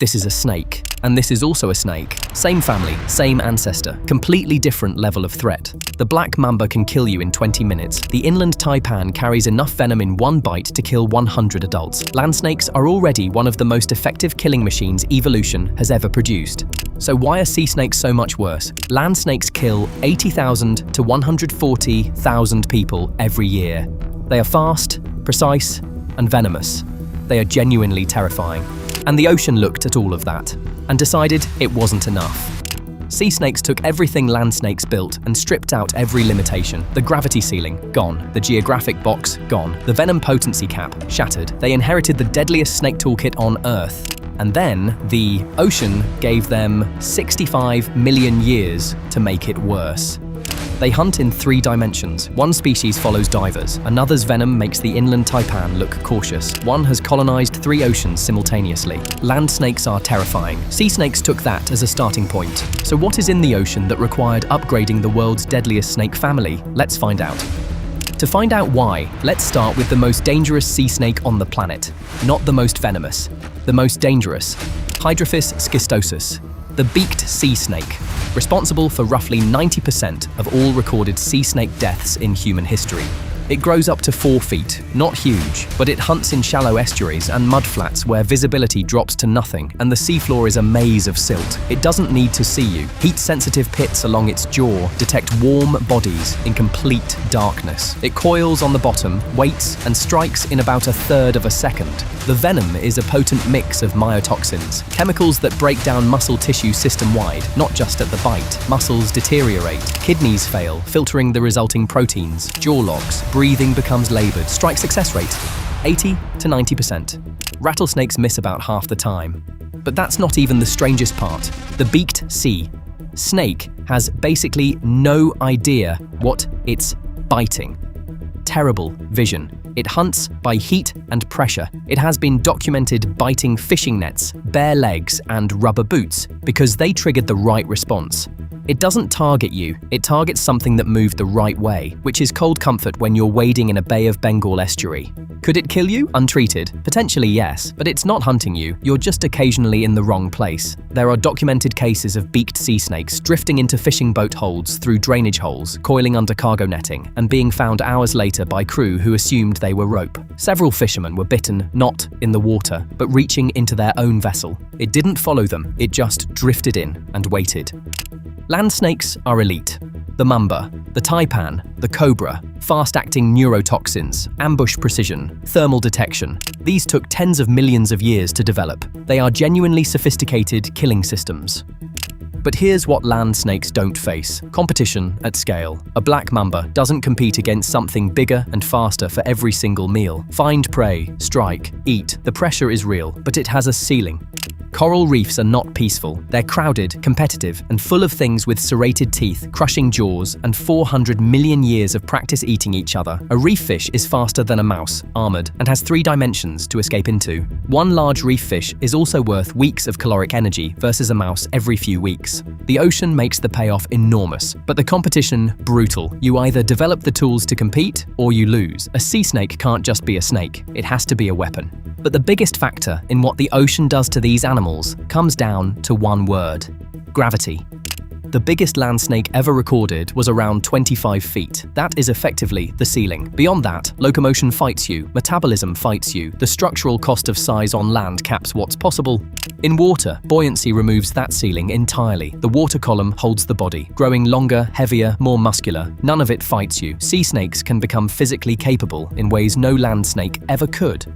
This is a snake, and this is also a snake. Same family, same ancestor, completely different level of threat. The black mamba can kill you in 20 minutes. The inland taipan carries enough venom in one bite to kill 100 adults. Land snakes are already one of the most effective killing machines evolution has ever produced. So why are sea snakes so much worse? Land snakes kill 80,000 to 140,000 people every year. They are fast, precise, and venomous. They are genuinely terrifying. And the ocean looked at all of that and decided it wasn't enough. Sea snakes took everything land snakes built and stripped out every limitation. The gravity ceiling, gone. The geographic box, gone. The venom potency cap, shattered. They inherited the deadliest snake toolkit on Earth. And then the ocean gave them 65 million years to make it worse. They hunt in 3 dimensions. One species follows divers. Another's venom makes the inland taipan look cautious. One has colonized 3 oceans simultaneously. Land snakes are terrifying. Sea snakes took that as a starting point. So what is in the ocean that required upgrading the world's deadliest snake family? Let's find out. To find out why, let's start with the most dangerous sea snake on the planet. Not the most venomous, the most dangerous. Hydrophis schistosus. The beaked sea snake, responsible for roughly 90% of all recorded sea snake deaths in human history. It grows up to 4 feet, not huge, but it hunts in shallow estuaries and mudflats where visibility drops to nothing and the seafloor is a maze of silt. It doesn't need to see you. Heat-sensitive pits along its jaw detect warm bodies in complete darkness. It coils on the bottom, waits, and strikes in about 1/3 of a second. The venom is a potent mix of myotoxins, chemicals that break down muscle tissue system-wide, not just at the bite. Muscles deteriorate, kidneys fail, filtering the resulting proteins, jaw locks, breathing becomes labored. Strike success rate, 80 to 90%. Rattlesnakes miss about half the time. But that's not even the strangest part. The beaked sea snake has basically no idea what it's biting. Terrible vision. It hunts by heat and pressure. It has been documented biting fishing nets, bare legs, and rubber boots because they triggered the right response. It doesn't target you, it targets something that moved the right way, which is cold comfort when you're wading in a Bay of Bengal estuary. Could it kill you, untreated? Potentially yes, but it's not hunting you, you're just occasionally in the wrong place. There are documented cases of beaked sea snakes drifting into fishing boat holds through drainage holes, coiling under cargo netting, and being found hours later by crew who assumed they were rope. Several fishermen were bitten, not in the water, but reaching into their own vessel. It didn't follow them, it just drifted in and waited. Land snakes are elite. The mamba, the taipan, the cobra, fast-acting neurotoxins, ambush precision, thermal detection. These took tens of millions of years to develop. They are genuinely sophisticated killing systems. But here's what land snakes don't face. Competition at scale. A black mamba doesn't compete against something bigger and faster for every single meal. Find prey, strike, eat. The pressure is real, but it has a ceiling. Coral reefs are not peaceful. They're crowded, competitive, and full of things with serrated teeth, crushing jaws, and 400 million years of practice eating each other. A reef fish is faster than a mouse, armored, and has 3 dimensions to escape into. One large reef fish is also worth weeks of caloric energy versus a mouse every few weeks. The ocean makes the payoff enormous, but the competition brutal. You either develop the tools to compete, or you lose. A sea snake can't just be a snake. It has to be a weapon. But the biggest factor in what the ocean does to these animals comes down to one word: gravity. The biggest land snake ever recorded was around 25 feet. That is effectively the ceiling. Beyond that, locomotion fights you, metabolism fights you, the structural cost of size on land caps what's possible. In water, buoyancy removes that ceiling entirely. The water column holds the body, growing longer, heavier, more muscular. None of it fights you. Sea snakes can become physically capable in ways no land snake ever could.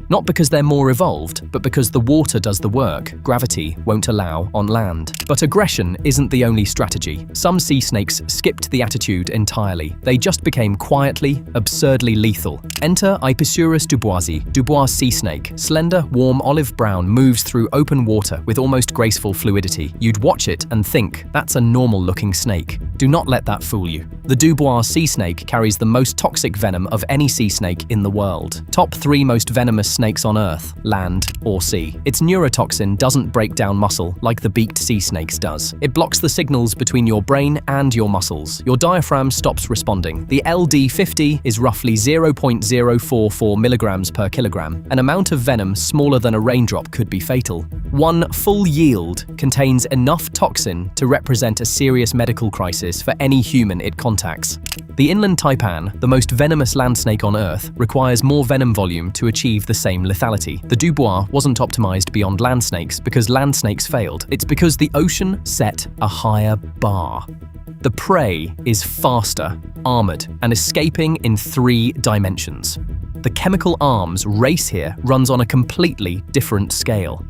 Not because they're more evolved, but because the water does the work gravity won't allow on land. But aggression isn't the only strategy. Some sea snakes skipped the attitude entirely. They just became quietly, absurdly lethal. Enter Ipisurus duboisi, Dubois sea snake. Slender, warm olive brown, moves through open water with almost graceful fluidity. You'd watch it and think, that's a normal-looking snake. Do not let that fool you. The Dubois sea snake carries the most toxic venom of any sea snake in the world. Top 3 most venomous snakes on Earth, land or sea. Its neurotoxin doesn't break down muscle like the beaked sea snake's does. It blocks the signal signals between your brain and your muscles. Your diaphragm stops responding. The LD50 is roughly 0.044 milligrams per kilogram. An amount of venom smaller than a raindrop could be fatal. One full yield contains enough toxin to represent a serious medical crisis for any human it contacts. The inland taipan, the most venomous land snake on Earth, requires more venom volume to achieve the same lethality. The Dubois wasn't optimized beyond land snakes because land snakes failed. It's because the ocean set a higher bar. The prey is faster, armored, and escaping in 3 dimensions. The chemical arms race here runs on a completely different scale.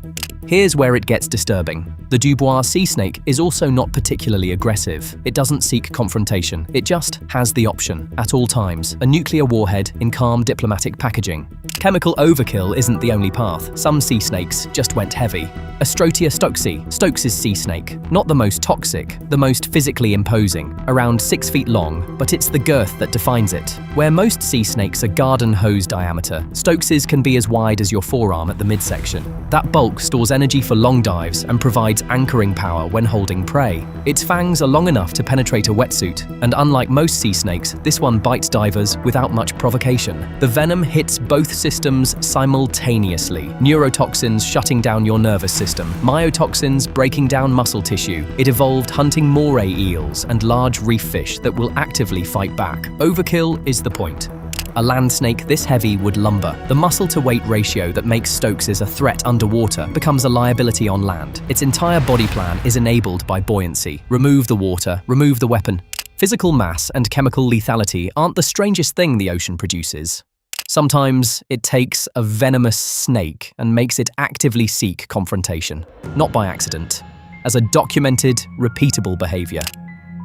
Here's where it gets disturbing. The Dubois sea snake is also not particularly aggressive. It doesn't seek confrontation. It just has the option, at all times, a nuclear warhead in calm diplomatic packaging. Chemical overkill isn't the only path. Some sea snakes just went heavy. Astrotia stokesi, Stokes' sea snake. Not the most toxic, the most physically imposing, around 6 feet long, but it's the girth that defines it. Where most sea snakes are garden hose diameter, Stokes' can be as wide as your forearm at the midsection. That bulk stores energy for long dives and provides anchoring power when holding prey. Its fangs are long enough to penetrate a wetsuit, and unlike most sea snakes, this one bites divers without much provocation. The venom hits both systems simultaneously. Neurotoxins shutting down your nervous system, myotoxins breaking down muscle tissue. It evolved hunting moray eels and large reef fish that will actively fight back. Overkill is the point. A land snake this heavy would lumber. The muscle-to-weight ratio that makes Stokes a threat underwater becomes a liability on land. Its entire body plan is enabled by buoyancy. Remove the water, remove the weapon. Physical mass and chemical lethality aren't the strangest thing the ocean produces. Sometimes it takes a venomous snake and makes it actively seek confrontation, not by accident, as a documented, repeatable behavior.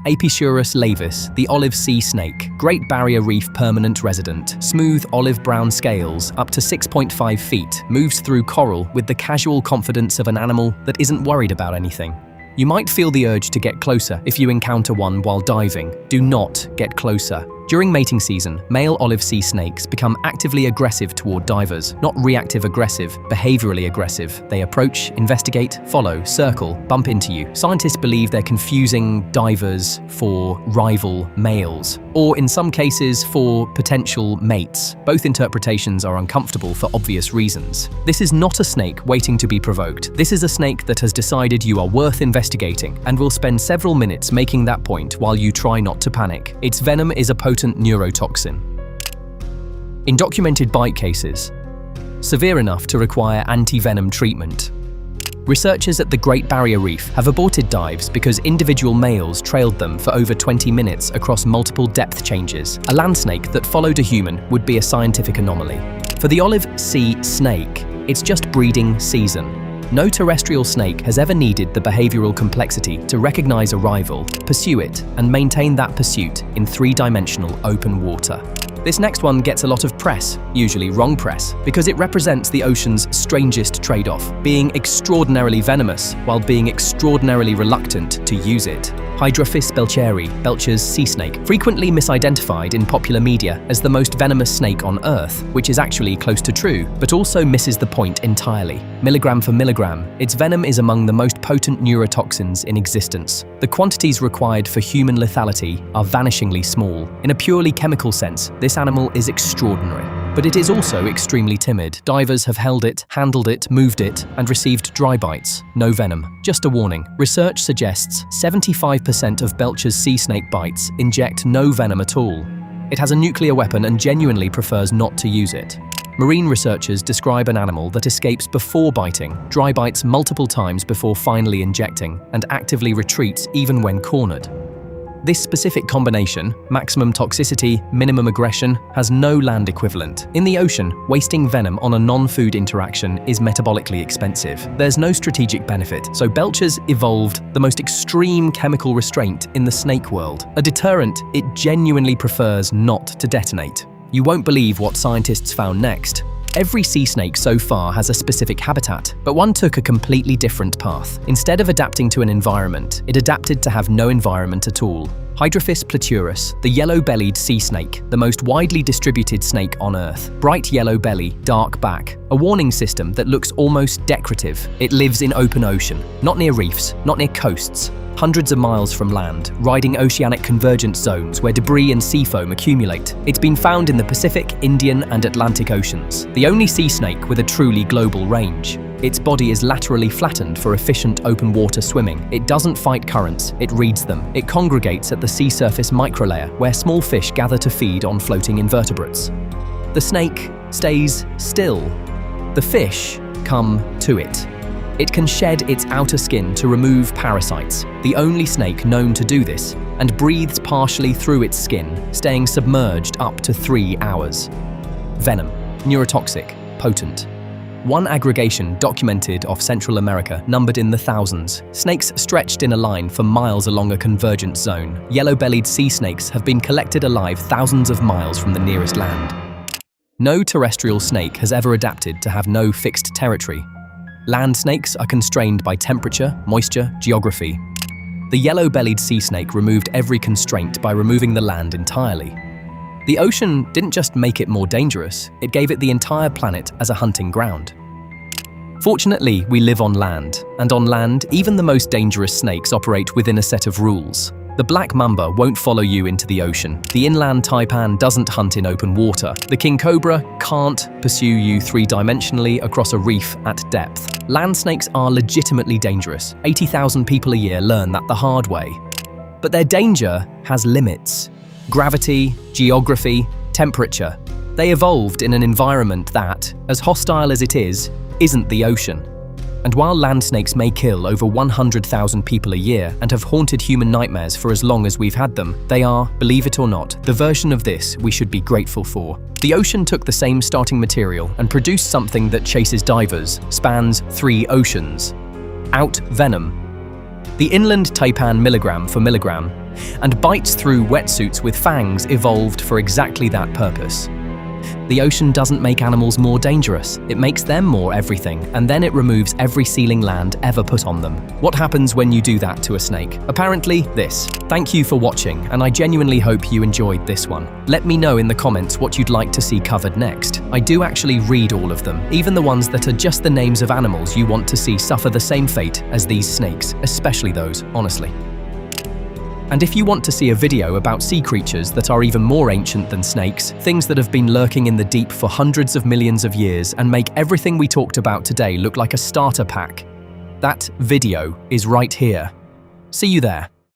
Apisurus laevis, the olive sea snake, Great Barrier Reef permanent resident, smooth olive-brown scales up to 6.5 feet, moves through coral with the casual confidence of an animal that isn't worried about anything. You might feel the urge to get closer if you encounter one while diving. Do not get closer. During mating season, male olive sea snakes become actively aggressive toward divers, not reactive aggressive, behaviorally aggressive. They approach, investigate, follow, circle, bump into you. Scientists believe they're confusing divers for rival males, or in some cases for potential mates. Both interpretations are uncomfortable for obvious reasons. This is not a snake waiting to be provoked. This is a snake that has decided you are worth investigating and will spend several minutes making that point while you try not to panic. Its venom is a potent neurotoxin. In documented bite cases, severe enough to require anti-venom treatment. Researchers at the Great Barrier Reef have aborted dives because individual males trailed them for over 20 minutes across multiple depth changes. A land snake that followed a human would be a scientific anomaly. For the olive sea snake, it's just breeding season. No terrestrial snake has ever needed the behavioral complexity to recognize a rival, pursue it, and maintain that pursuit in 3-dimensional open water. This next one gets a lot of press, usually wrong press, because it represents the ocean's strangest trade-off, being extraordinarily venomous while being extraordinarily reluctant to use it. Hydrophis belcheri, Belcher's sea snake, frequently misidentified in popular media as the most venomous snake on Earth, which is actually close to true, but also misses the point entirely. Milligram for milligram, its venom is among the most potent neurotoxins in existence. The quantities required for human lethality are vanishingly small. In a purely chemical sense, this animal is extraordinary. But it is also extremely timid. Divers have held it, handled it, moved it, and received dry bites. No venom. Just a warning. Research suggests 75% of Belcher's sea snake bites inject no venom at all. It has a nuclear weapon and genuinely prefers not to use it. Marine researchers describe an animal that escapes before biting, dry bites multiple times before finally injecting, and actively retreats even when cornered. This specific combination, maximum toxicity, minimum aggression, has no land equivalent. In the ocean, wasting venom on a non-food interaction is metabolically expensive. There's no strategic benefit, so Belcher's evolved the most extreme chemical restraint in the snake world. A deterrent it genuinely prefers not to detonate. You won't believe what scientists found next. Every sea snake so far has a specific habitat, but one took a completely different path. Instead of adapting to an environment, it adapted to have no environment at all. Hydrophis platurus, the yellow-bellied sea snake, the most widely distributed snake on Earth. Bright yellow belly, dark back. A warning system that looks almost decorative. It lives in open ocean, not near reefs, not near coasts. hundreds of miles from land, riding oceanic convergence zones where debris and sea foam accumulate. It's been found in the Pacific, Indian, and Atlantic Oceans, the only sea snake with a truly global range. Its body is laterally flattened for efficient open water swimming. It doesn't fight currents, it reads them. It congregates at the sea surface microlayer, where small fish gather to feed on floating invertebrates. The snake stays still. The fish come to it. It can shed its outer skin to remove parasites, the only snake known to do this, and breathes partially through its skin, staying submerged up to 3 hours. Venom, neurotoxic, potent. One aggregation documented off Central America numbered in the thousands. Snakes stretched in a line for miles along a convergent zone. Yellow-bellied sea snakes have been collected alive thousands of miles from the nearest land. No terrestrial snake has ever adapted to have no fixed territory. Land snakes are constrained by temperature, moisture, geography. The yellow-bellied sea snake removed every constraint by removing the land entirely. The ocean didn't just make it more dangerous, it gave it the entire planet as a hunting ground. Fortunately, we live on land, and on land, even the most dangerous snakes operate within a set of rules. The black mamba won't follow you into the ocean. The inland taipan doesn't hunt in open water. The king cobra can't pursue you three-dimensionally across a reef at depth. Land snakes are legitimately dangerous. 80,000 people a year learn that the hard way. But their danger has limits. Gravity, geography, temperature. They evolved in an environment that, as hostile as it is, isn't the ocean. And while land snakes may kill over 100,000 people a year and have haunted human nightmares for as long as we've had them, they are, believe it or not, the version of this we should be grateful for. The ocean took the same starting material and produced something that chases divers, spans 3 oceans. Out venom. The inland taipan milligram for milligram, and bites through wetsuits with fangs evolved for exactly that purpose. The ocean doesn't make animals more dangerous, it makes them more everything, and then it removes every sealing land ever put on them. What happens when you do that to a snake? Apparently, this. Thank you for watching, and I genuinely hope you enjoyed this one. Let me know in the comments what you'd like to see covered next. I do actually read all of them, even the ones that are just the names of animals you want to see suffer the same fate as these snakes, especially those, honestly. And if you want to see a video about sea creatures that are even more ancient than snakes, things that have been lurking in the deep for hundreds of millions of years and make everything we talked about today look like a starter pack, that video is right here. See you there.